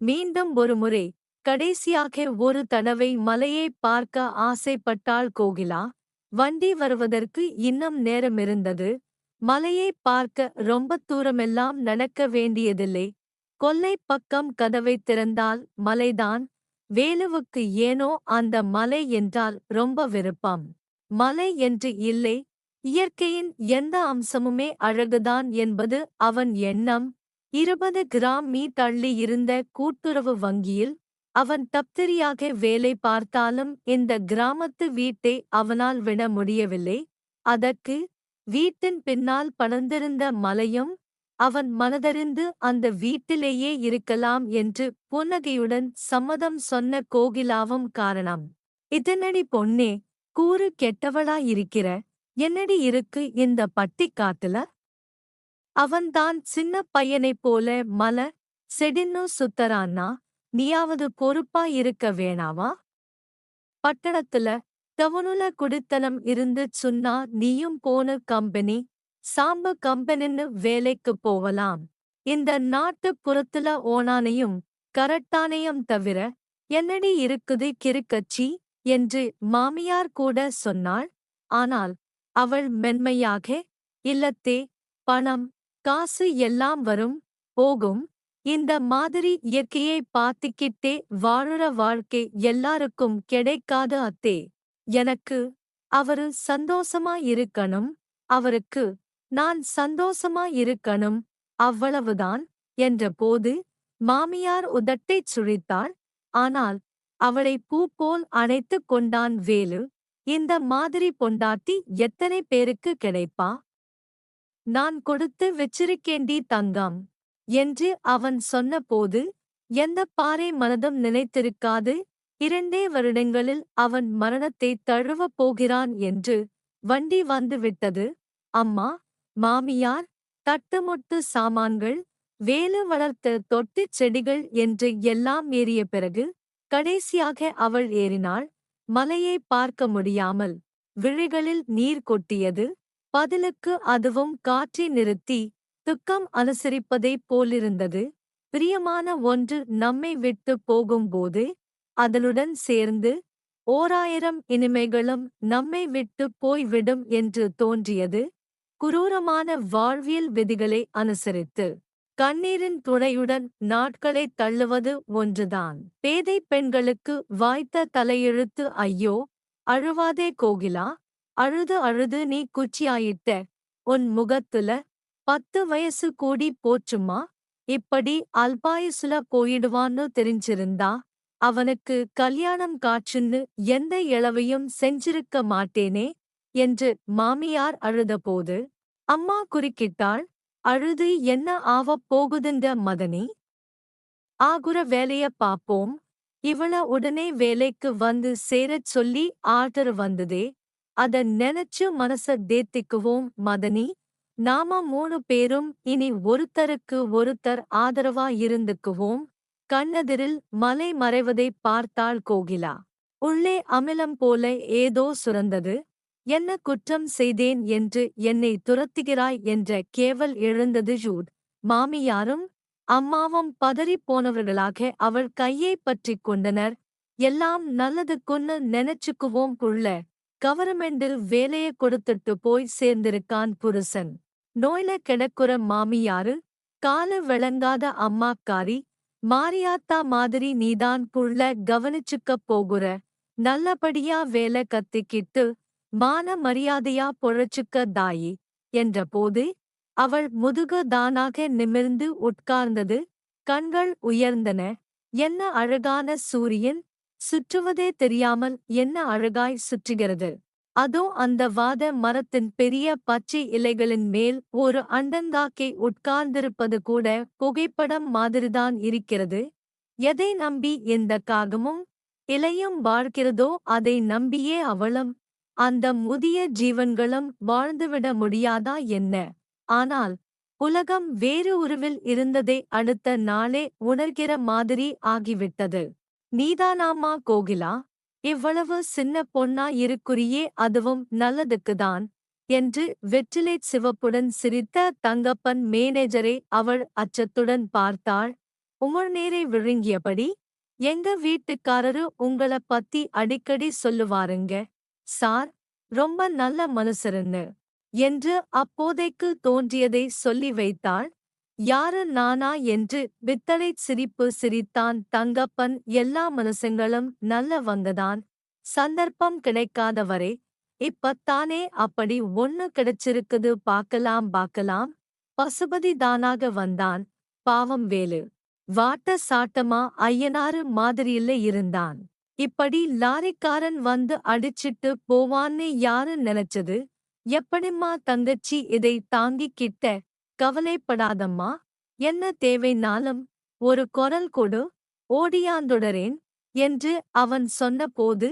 மீண்டும் ஒருமுறை கடைசியாக ஒரு தடவை மலையை பார்க்க ஆசைப்பட்டாள் கோகிலா. வண்டி வருவதற்கு இன்னும் நேரமிருந்தது. மலையை பார்க்க ரொம்ப தூரமெல்லாம் நடக்க வேண்டியதில்லை. கொல்லை பக்கம் கதவை திறந்தால் மலைதான். வேலுவுக்கு ஏனோ அந்த மலை என்றால் ரொம்ப விருப்பம். மலை என்று இல்லை, இயற்கையின் எந்த அம்சமுமே அழகுதான் என்பது அவன் எண்ணம். 20 கிராம் தள்ளி இருந்த கூட்டுறவு வங்கியில் அவன் தப்திரியாக வேலை பார்த்தாலும் இந்த கிராமத்து வீட்டை அவனால் விட முடியவில்லை. அதற்கு வீட்டின் பின்னால் படர்ந்திருந்த மலையும் அவன் மனதறிந்து அந்த வீட்டிலேயே இருக்கலாம் என்று புன்னகையுடன் சம்மதம் சொன்ன கோகிலாவும் காரணம். இதனடி பொன்னே, கூறு கெட்டவளாயிருக்கிற, என்னடி இருக்கு இந்த பட்டிக்காட்டுல? அவன்தான் சின்ன பையனைப் போல மல செடின்னு சுத்தரான்னா, நீயாவது பொறுப்பா இருக்க வேணாவா? பட்டணத்துல டவுனுல குடித்தனம் இருந்து சுன்னா நீயும் போன கம்பெனி சாம்பு கம்பெனின்னு வேலைக்குப் போவலாம். இந்த நாட்டுப் புறத்துல ஓனானையும் கரட்டானையும் தவிர என்னடி இருக்குது கிறுக்கச்சி என்று மாமியார் கூட சொன்னாள். ஆனால் அவள் மென்மையாக, இல்லத்தே, பணம் காசு எல்லாம் வரும் போகும். இந்த மாதிரி இயற்கையை பார்த்துக்கிட்டே வாழுற வாழ்க்கை எல்லாருக்கும் கிடைக்காது அத்தே. எனக்கு அவரு சந்தோஷமா இருக்கணும், அவருக்கு நான் சந்தோஷமா இருக்கணும், அவ்வளவுதான் என்ற போது மாமியார் உதட்டைச் சுழித்தாள். ஆனால் அவளை பூ போல் அணைத்துக் கொண்டான் வேலு. இந்த மாதிரி பொண்டாட்டி எத்தனை பேருக்கு கிடைப்பா? நான் கொடுத்து வச்சிருக்கேண்டி தங்கம் என்று அவன் சொன்னபோது எந்தப் பாறை மனதும் நினைத்திருக்காது. 2 வருடங்களில் அவன் மரணத்தைத் தழுவப் போகிறான் என்று வண்டி வந்துவிட்டது. அம்மா, மாமியார், தட்டுமுட்டு சாமான்கள், வேலு வளர்த்த தொட்டிச் செடிகள் என்று எல்லாம் ஏறிய பிறகு கடைசியாக அவள் ஏறினாள். மலையை பார்க்க முடியாமல் விழிகளில் நீர் கொட்டியது. பதிலுக்கு அதுவும் காற்றை நிறுத்தி துக்கம் அனுசரிப்பதைப் போலிருந்தது. பிரியமான ஒன்று நம்மை விட்டு போகும்போது அதனுடன் சேர்ந்து 1000 இனிமைகளும் நம்மை விட்டு போய்விடும் என்று தோன்றியது. குரூரமான வாழ்வியல் விதிகளை அனுசரித்து கண்ணீரின் துணையுடன் நாட்களைத் தள்ளுவது ஒன்றுதான் பேதை பெண்களுக்கு வாய்த்த தலையெழுத்து. ஐயோ, அழுவாதே கோகிலா, அழுது அழுது நீ குச்சியாயிட்ட. உன் முகத்துல 10 வயசு கூடி போச்சும்மா. இப்படி அல்பாயுசுல போயிடுவான்னு தெரிஞ்சிருந்தா அவனுக்கு கல்யாணம் காட்சுன்னு எந்த இளவையும் செஞ்சிருக்க மாட்டேனே என்று மாமியார் அழுதபோது அம்மா குறுக்கிட்டாள். அழுது என்ன ஆவப் போகுதுன்ற மதனி? ஆகுற வேலைய பாப்போம். இவள உடனே வேலைக்கு வந்து சேரச் சொல்லி ஆர்டர் வந்ததே, அத நெனச்சு மனச தேத்திக்குவோம் மதனி. நாம 3 பேரும் இனி ஒருத்தருக்கு ஒருத்தர் ஆதரவா இருந்துக்குவோம். கண்ணெதிரில் மலை மறைவதைப் பார்த்தாள் கோகிலா. உள்ளே அமிலம் போல ஏதோ சுரந்தது. என்ன குற்றம் செய்தேன் என்று என்னை துரத்துகிறாய் என்ற கேவல் எழுந்தது. ஜூட் மாமியாரும் அம்மாவும் பதறிப் போனவர்களாக அவள் கையைப் பற்றிக் கொண்டனர். எல்லாம் நல்லதுக்குன்னு நெனச்சுக்குவோம் புள்ள. கவர்மெண்டில் வேலைய கொடுத்துட்டு போய் சேர்ந்திருக்கான் புருஷன். நோயில கிடக்குற மாமியாரு, காலு விளங்காத அம்மாக்காரி, மாரியாத்தா மாதிரி நீதான் புள்ள கவனிச்சுக்கப் போகுற. நல்லபடியா வேலை கத்திக்கிட்டு மான மரியாதையா பொழச்சுக்க தாயி என்ற போது அவள் முதுகு தானாக நிமிர்ந்து உட்கார்ந்தது. கண்கள் உயர்ந்தன. என்ன அழகான சூரியன்! சுற்றுவதே தெரியாமல் என்ன அழகாய் சுற்றுகிறது! அதோ அந்த வாத மரத்தின் பெரிய பச்சை இலைகளின் மேல் ஒரு அண்டங்காக்கை உட்கார்ந்திருப்பது கூட புகைப்படம் மாதிரிதான் இருக்கிறது. எதை நம்பி இந்த காகமும் இலையும் வாழ்கிறதோ அதை நம்பியே அவளும் அந்த முதிய ஜீவன்களும் வாழ்ந்துவிட முடியாதா என்ன? ஆனால் உலகம் வேறு உருவில் இருந்ததை அடுத்த நாளே உணர்கிற மாதிரி ஆகிவிட்டது. நீதானாமா கோகிலா, இவ்வளவு சின்ன பொண்ணா இருக்குறியே, அதுவும் நல்லதுக்குதான் என்று வெற்றிலைச் சிவப்புடன் சிரித்த தங்கப்பன் மேனேஜரை அவள் அச்சத்துடன் பார்த்தாள். உமிழ்நீரை விழுங்கியபடி, எங்க வீட்டுக்காரரு உங்கள பத்தி அடிக்கடி சொல்லுவாருங்க சார், ரொம்ப நல்ல மனுசருன்னு என்று அப்போதைக்கு தோன்றியதை சொல்லி வைத்தாள். யாரு நானா என்று பித்தளைச் சிரிப்பு சிரித்தான் தங்கப்பன். எல்லா மனுஷங்களும் நல்லவங்கதான், சந்தர்ப்பம் கிடைக்காதவரே. இப்பத்தானே அப்படி ஒண்ணு கிடைச்சிருக்குது, பாக்கலாம். பசுபதி தானாக வந்தான். பாவம் வேலு வாட்ட சாட்டமா ஐயனாரு மாதிரியில்ல இருந்தான். இப்படி லாரிக்காரன் வந்து அடிச்சிட்டு போவான்னு யாரு நினைச்சது? எப்படிம்மா தங்கச்சி இதை தாங்கிக்கிட்ட? கவலைப்படாதம்மா, என்ன தேவைனாலும் ஒரு குரல் கொடு, ஓடியாந்துடறேன் என்று அவன் சொன்னபோது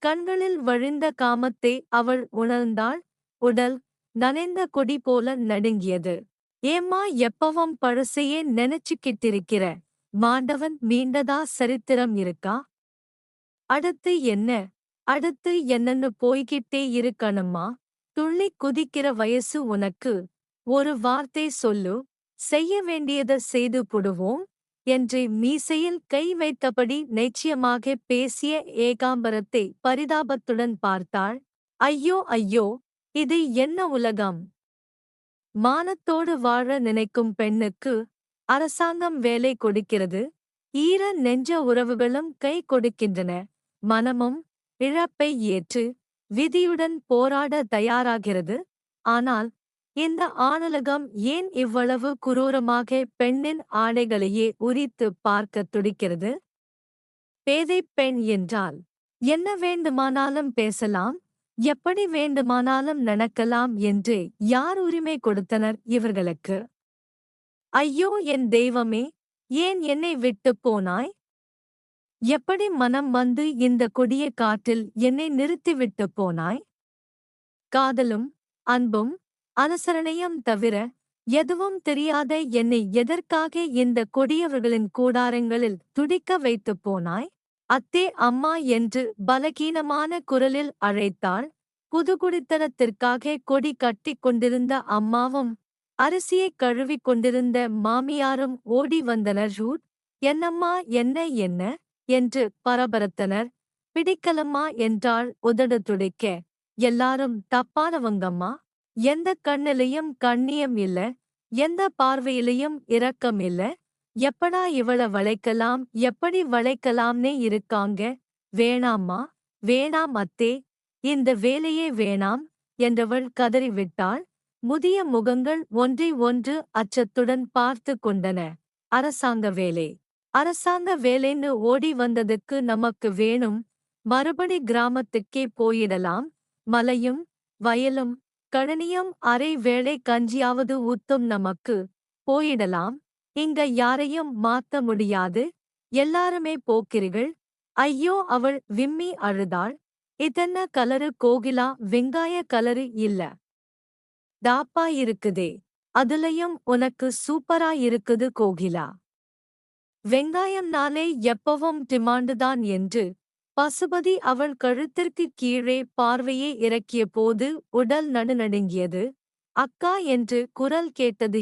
கண்களில் வழிந்த காமத்தை அவள் உணர்ந்தாள். உடல் நனைந்த கொடி போல நடுங்கியது. ஏம்மா எப்பவும் பழசையே நினைச்சுக்கிட்டிருக்கிற? மாண்டவன் மீண்டதா சரித்திரம் இருக்கா? அடுத்து என்ன? அடுத்து என்னன்னு போய்கிட்டே இருக்கணுமா? துள்ளி குதிக்கிற வயசு உனக்கு. ஒரு வார்த்தை சொல்லு, செய்ய வேண்டியத செய்து புடுவோம் என்று மீசையில் கை வைத்தபடி நிச்சயமாக பேசிய ஏகாம்பரத்தை பரிதாபத்துடன் பார்த்தாள். ஐயோ, இது என்ன உலகம்? மானத்தோடு வாழ நினைக்கும் பெண்ணுக்கு அரசாங்கம் வேலை கொடுக்கிறது, ஈர நெஞ்ச உறவுகளும் கை கொடுக்கின்றன. மனமும் இழப்பை ஏற்று விதியுடன் போராட தயாராகிறது. ஆனால் இந்த ஆணுலகம் ஏன் இவ்வளவு குரூரமாக பெண்ணின் ஆடைகளையே உரித்து பார்க்கத் துடிக்கிறது? பேதைப் பெண் என்றால் என்ன வேண்டுமானாலும் பேசலாம், எப்படி வேண்டுமானாலும் நடக்கலாம் என்று யார் உரிமை கொடுத்தனர் இவர்களுக்கு? ஐயோ என் தெய்வமே, ஏன் என்னை விட்டுப் போனாய்? எப்படி மனம் வந்து இந்த கொடிய காற்றில் என்னை நிறுத்திவிட்டுப் போனாய்? காதலும் அன்பும் அனுசரணையும் தவிர எதுவும் தெரியாத என்னை எதற்காக இந்த கொடியவர்களின் கூடாரங்களில் துடிக்க வைத்துப் போனாய்? அத்தே, அம்மா என்று பலகீனமான குரலில் அழைத்தாள். புதுகுடித்தனத்திற்காக கொடி கட்டிக் கொண்டிருந்த அம்மாவும் அரிசியைக் கழுவிக் கொண்டிருந்த மாமியாரும் ஓடி வந்தனர். ரூட், என்னம்மா, என்ன என்று பரபரத்தனர். பிடிக்கலம்மா என்றாள் உதடு துடிக்க. எல்லாரும் தப்பானவங்கம்மா, எந்த கண்ணிலையும் கண்ணியம் இல்ல, எந்த பார்வையிலையும் இரக்கம் இல்ல. எப்படா இவள வளைக்கலாம், எப்படி வளைக்கலாம்னே இருக்காங்க. வேணாம்மா, வேணாம் அத்தே, இந்த வேலையே வேணாம் என்றவள் கதறிவிட்டாள். முதிய முகங்கள் ஒன்றை ஒன்று அச்சத்துடன் பார்த்து கொண்டன. அரசாங்க வேலை, அரசாங்க வேலைன்னு ஓடி வந்ததுக்கு நமக்கு வேணும், மறுபடி கிராமத்துக்கே போயிடலாம். மலையும் வயலும் கழனியும் அரை வேளை கஞ்சியாவது ஊத்தும் நமக்கு. போயிடலாம், இங்க யாரையும் மாத்த முடியாது, எல்லாருமே போக்கிரிகள். ஐயோ, அவள் விம்மி அழுதாள். இதென்ன கலரு கோகிலா? வெங்காய கலரு இல்ல, டாப்பா இருக்குதே, அதுலயும் உனக்கு சூப்பரா இருக்குது கோகிலா. வெங்காயம்னாலே எப்பவும் டிமாண்டுதான் என்று பசுபதி அவள் கழுத்திற்கு கீழே பார்வையை இறக்கிய போது உடல் நடுநடுங்கியது. அக்கா என்று குரல் கேட்டது.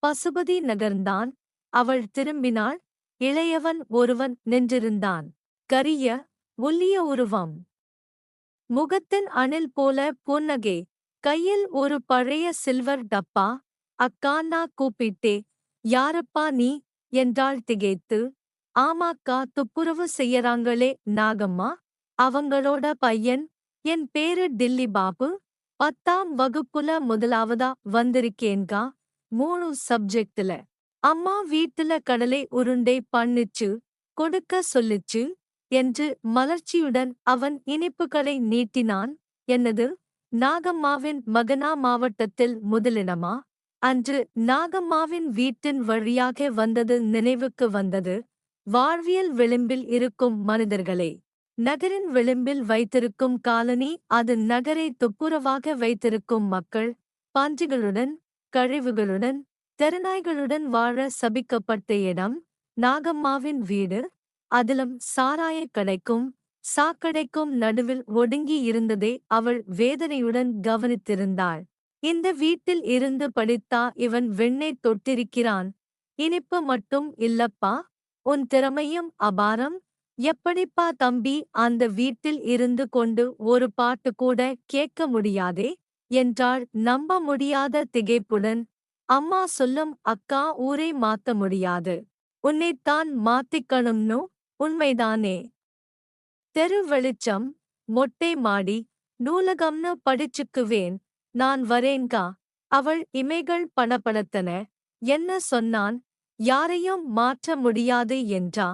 பசுபதி நகர்ந்தான். அவள் திரும்பினாள். இளையவன் ஒருவன் நின்றிருந்தான். கரிய ஒல்லிய உருவம், முகத்தின் அணில் போல புன்னகை, கையில் ஒரு பழைய சில்வர் டப்பா. அக்கான்னா கூப்பிட்டே. யாரப்பா நீ என்றாள் திகைத்து. ஆமாக்கா, துப்புரவு செய்யறாங்களே நாகம்மா, அவங்களோட பையன். என் பேரு டில்லி பாபு, 10ஆம் வகுப்புல முதலாவதா வந்திருக்கேன்கா, 3 சப்ஜெக்டுல. அம்மா வீட்டுல கடலை உருண்டை பண்ணிச்சு, கொடுக்க சொல்லிச்சு என்று மலர்ச்சியுடன் அவன் இனிப்புகளை நீட்டினான். என்னது, நாகம்மாவின் மகனா? மாவட்டத்தில் முதலிடமா? அன்று நாகம்மாவின் வீட்டின் வழியாக வந்தது நினைவுக்கு வந்தது. வாழ்வியல் விளிம்பில் இருக்கும் மனிதர்களை நகரின் விளிம்பில் வைத்திருக்கும் காலனி, அது நகரை துப்புரவாக வைத்திருக்கும் மக்கள், பன்றிகளுடன் கழிவுகளுடன் தெருநாய்களுடன் வாழ சபிக்கப்பட்ட இடம். நாகம்மாவின் வீடு அதிலும் சாராயக் கடைக்கும் சாக்கடைக்கும் நடுவில் ஒடுங்கி இருந்ததை அவள் வேதனையுடன் கவனித்திருந்தாள். இந்த வீட்டில் இருந்து படித்தா இவன் வெண்ணெய் தொட்டிருக்கிறான், இனிப்பு மட்டும் இல்லப்பா, உன் திறமையும் அபாரம். எப்படிப்பா தம்பி அந்த வீட்டில் இருந்து கொண்டு ஒரு பாட்டு கூட கேட்க முடியாதே என்றாள் நம்ப முடியாத திகைப்புடன். அம்மா சொல்லும் அக்கா ஊரை மாத்த முடியாது. உன்னைத்தான் மாத்திக்கணும்னு. உண்மைதானே? தெரு வெளிச்சம், மொட்டை மாடி, நூலகம்னு படிச்சுக்குவேன். நான் வரேன்கா. அவள் இமைகள் படபடத்தன. என்ன சொன்னான்? யாரையும் மாற்ற முடியாது என்றா.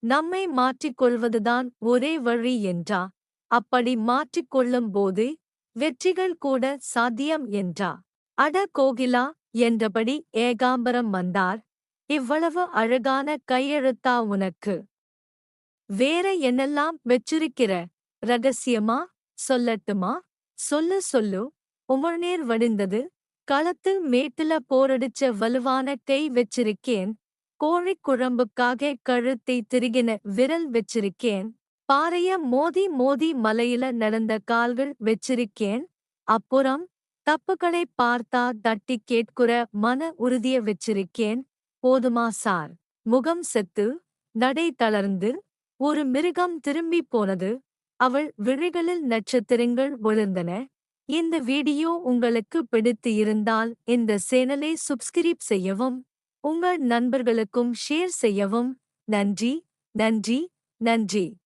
நம்மை மாற்றிக்கொள்வதுதான் ஒரே வழி என்றா. அப்படி மாற்றிக்கொள்ளும்போது வெற்றிகள் கூட சாத்தியம் என்றா. அட கோகிலா என்றபடி ஏகாம்பரம் வந்தார். இவ்வளவு அழகான கையெழுத்தா உனக்கு? வேற என்னெல்லாம் வெச்சிருக்கிற? ரகசியமா? சொல்லட்டுமா? சொல்லு சொல்லு. உமிழ்நீர் வடிந்தது. களத்து மேட்டுல போரடிச்ச வலுவான கை வெச்சிருக்கேன். கோழிக் குழம்புக்காக கழுத்தை திருகின விரல் வெச்சிருக்கேன். பாறைய மோதி மோதி மலையில நடந்த கால்கள் வெச்சிருக்கேன். அப்புறம் தப்புகளை பார்த்தா தட்டி கேட்குற மன உறுதிய வெச்சிருக்கேன். போதுமா சார்? முகம் செத்து, நடை தளர்ந்து, ஒரு மிருகம் திரும்பிப் போனது. அவள் விழிகளில் நட்சத்திரங்கள் ஒளிர்ந்தன. இந்த வீடியோ உங்களுக்கு பிடித்து இருந்தால் இந்த சேனலை சப்ஸ்கிரைப் செய்யவும், உங்கள் நண்பர்களுக்கும் ஷேர் செய்யவும். நன்றி, நன்றி, நன்றி.